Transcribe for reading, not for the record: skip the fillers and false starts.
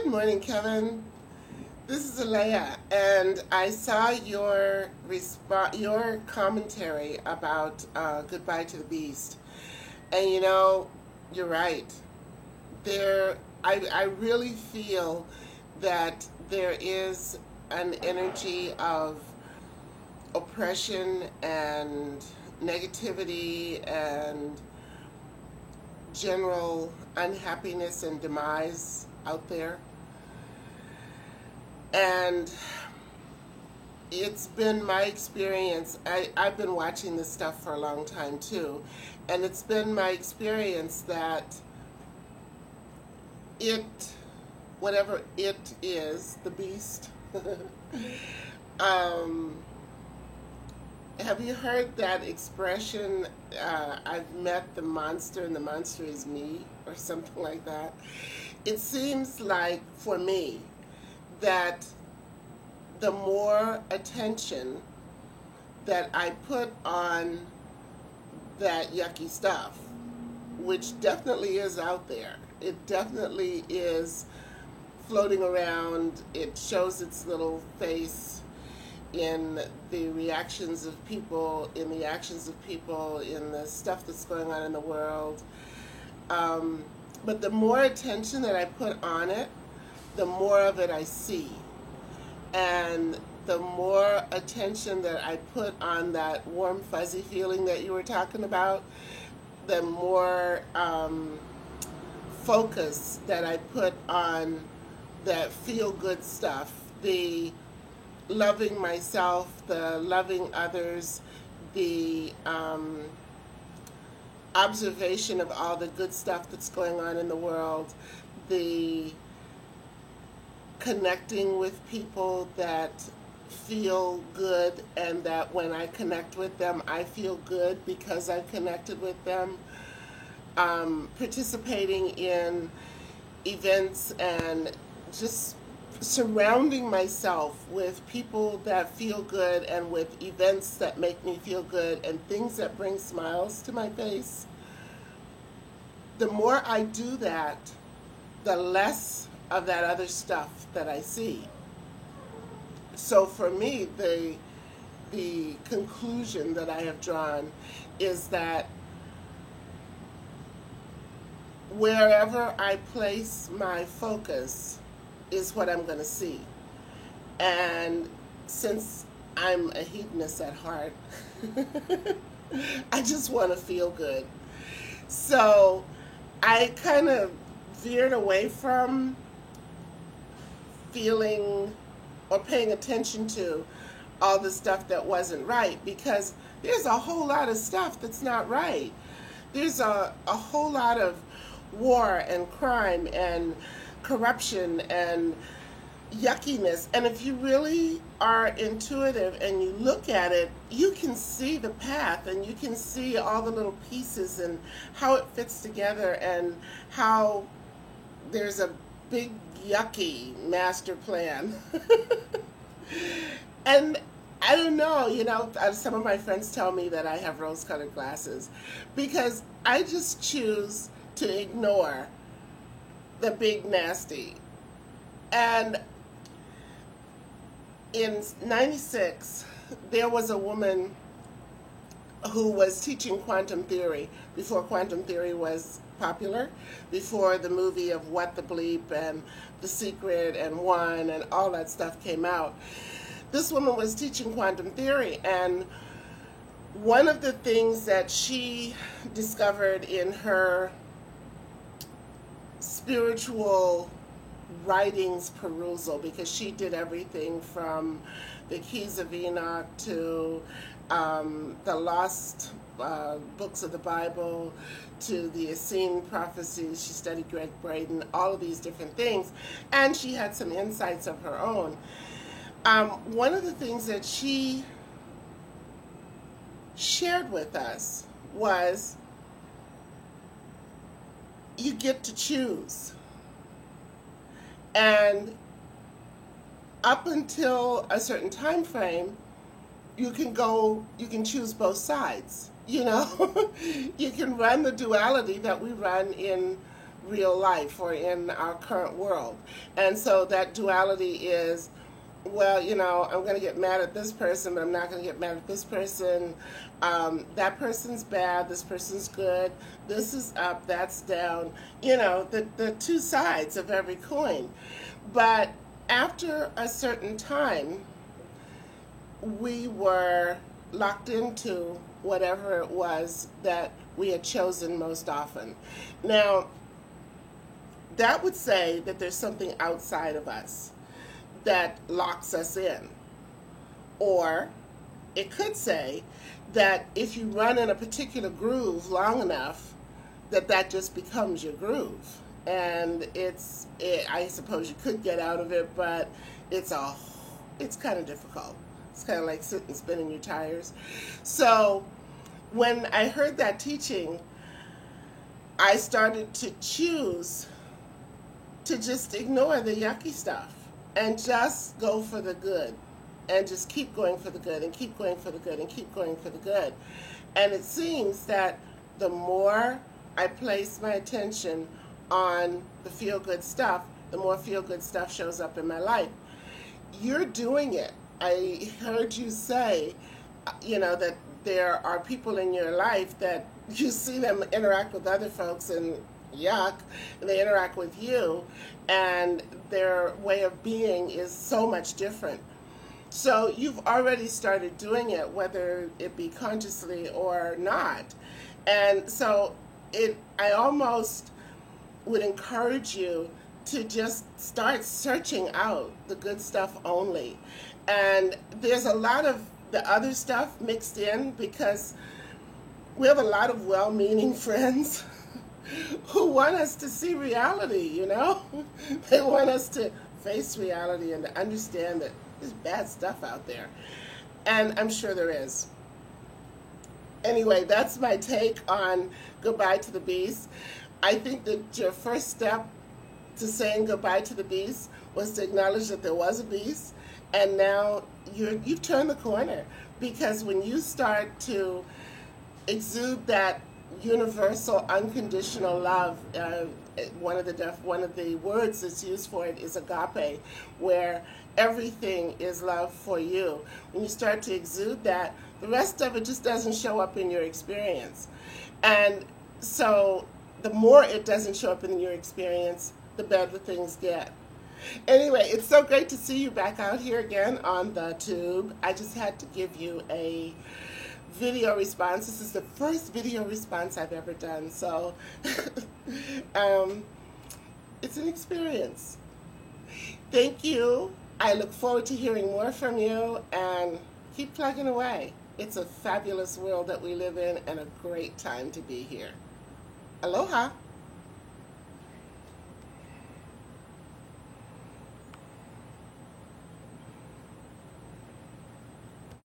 Good morning, Kevin. This is Alea, and I saw your commentary about Goodbye to the Beast, and you're right. I really feel that there is an energy of oppression and negativity and general unhappiness and demise out there. And it's been my experience. I've been watching this stuff for a long time too. And it's been my experience that whatever it is, the beast, have you heard that expression, I've met the monster and the monster is me, or something like that? It seems like, for me, that the more attention that I put on that yucky stuff, which definitely is out there, it definitely is floating around, it shows its little face in the reactions of people, in the actions of people, in the stuff that's going on in the world. But the more attention that I put on it, the more of it I see. And the more attention that I put on that warm, fuzzy feeling that you were talking about, the more focus that I put on that feel-good stuff, the loving myself, the loving others, the observation of all the good stuff that's going on in the world, the connecting with people that feel good, and that when I connect with them, I feel good because I've connected with them. Participating in events and just surrounding myself with people that feel good and with events that make me feel good and things that bring smiles to my face. The more I do that, the less of that other stuff that I see. So for me, the conclusion that I have drawn is that wherever I place my focus is what I'm going to see. And since I'm a hedonist at heart, I just want to feel good. So I kind of veered away from feeling or paying attention to all the stuff that wasn't right, because there's a whole lot of stuff that's not right. There's a whole lot of war and crime and corruption and yuckiness. And if you really are intuitive and you look at it, you can see the path and you can see all the little pieces and how it fits together and how there's a big yucky master plan. And I don't know, some of my friends tell me that I have rose-colored glasses because I just choose to ignore the big nasty. And in '96, there was a woman who was teaching quantum theory before quantum theory was popular, before the movie of What the Bleep and The Secret and One and all that stuff came out. This woman was teaching quantum theory, and one of the things that she discovered in her spiritual writings perusal, because she did everything from the Keys of Enoch to the lost books of the Bible to the Essene prophecies. She studied Greg Braden, all of these different things, and she had some insights of her own. One of the things that she shared with us was, you get to choose. And up until a certain time frame, you can choose both sides. You can run the duality that we run in real life or in our current world. And so that duality is, well, you know, I'm going to get mad at this person, but I'm not going to get mad at this person. That person's bad, this person's good, this is up, that's down. You know, the two sides of every coin. But after a certain time, we were locked into whatever it was that we had chosen most often. Now, that would say that there's something outside of us that locks us in. Or it could say that if you run in a particular groove long enough, that just becomes your groove. And I suppose you could get out of it, but it's kind of difficult. It's kind of like sitting spinning your tires. So when I heard that teaching, I started to choose to just ignore the yucky stuff and just go for the good and just keep going for the good and keep going for the good and keep going for the good. And it seems that the more I place my attention on the feel-good stuff, the more feel-good stuff shows up in my life. You're doing it. I heard you say, you know, that there are people in your life that you see them interact with other folks and yuck, and they interact with you, and their way of being is so much different. So you've already started doing it, whether it be consciously or not. And so I almost would encourage you to just start searching out the good stuff only. And there's a lot of the other stuff mixed in because we have a lot of well-meaning friends who want us to see reality, you know? They want us to face reality and to understand that there's bad stuff out there. And I'm sure there is. Anyway, that's my take on Goodbye to the Beast. I think that your first step to saying goodbye to the beast was to acknowledge that there was a beast, and now you've turned the corner, because when you start to exude that universal unconditional love, one of the words that's used for it is agape, where everything is love for you. When you start to exude that, the rest of it just doesn't show up in your experience. And so the more it doesn't show up in your experience, the better things get. Anyway, it's so great to see you back out here again on the tube. I just had to give you a video response. This is the first video response I've ever done, so it's an experience. Thank you. I look forward to hearing more from you, and keep plugging away. It's a fabulous world that we live in and a great time to be here. Aloha.